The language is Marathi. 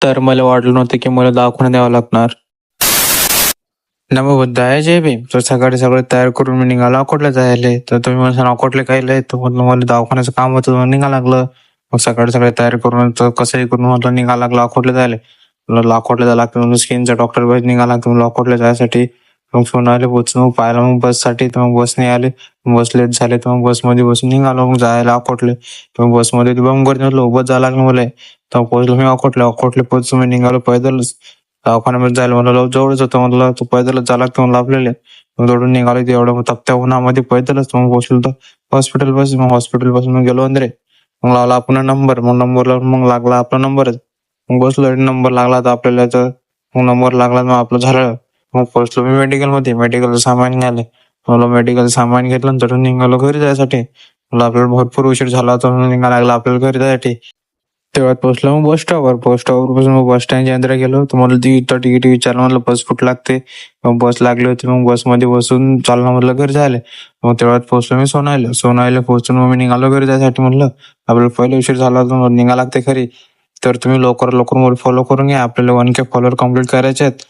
तर मला वाटलं नव्हतं की मला दवाखान्यात यावं लागणार. नमो बुद्धाय जय भीम. तर सकाळी सगळं तयार करून मी निघालो अकोटला जायला. तर तुम्ही मला अकोटला काय लय तर म्हटलं मला दवाखान्याचं काम होतं म्हणून निघायला लागलं. मग सकाळी सगळे तयार करून तर कसंही करून म्हटलं निघायला लागलं अकोटला जायला. म्हणलं अकोटला जायला लागतं म्हणून स्किनचा डॉक्टर निघाला लागतो म्हणलं अकोटला जायसाठी. मग सोनायला पोहोचलो मग पाहिलं मग बससाठी तर मग बसने आले. बस लेट झाले तर मग बसमध्ये बसून निघालो मग जायला अकोटले. मग बसमध्ये बंगर निघालो उभं जायला लागलं मला. तर पोहोचलो मी अकोटले पोहोचलो मी निघालो पैदलच. दवाखान्यामध्ये जायला म्हणलं जवळच होतं म्हणलं तू पैदलच जायला लागतं म्हणलं आपल्याला. मग दौडून निघालो एवढं मग तप्त्या उन्हामध्ये पैदलच मग पोहोचलो तर हॉस्पिटल बस मग हॉस्पिटल पासून मग गेलो अंदरे. मग लावला आपण नंबर मग नंबरला मग लागला आपला नंबरच. मग बसलो नंबर लागला तर आपल्याला तर मग नंबर लागला मग आपलं झालं. मग पोहोचलो मी मेडिकलमध्ये मेडिकलचं सामान घ्यायला. मला मेडिकल सामान घेतलं आणि तिथून निघालो घरी जायसाठी. मला आपल्याला भरपूर उशीर झाला होता म्हणून निघायला लागला आपल्याला घरी जायसाठी. तेव्हा पोहोचलो मग बस स्टॉपवर पासून मग बस स्टँडच्या अंदर गेलो तर मला तिकीट विचारलं म्हणलं बस कुठं लागते. मग बस लागली होती मग बसमध्ये बसून चालणं म्हटलं घरी जायला. मग तेवढ्यात पोहोचलो मी सोनायला पोहोचून मग मी निघालो घरी जायसाठी म्हणलं आपल्याला पहिले उशीर झाला होता म्हणून निघायला लागते खरी. तर तुम्ही लवकर मला फॉलो करून घ्या आपल्याला 1K फॉलोअर कम्प्लीट करायचे आहेत.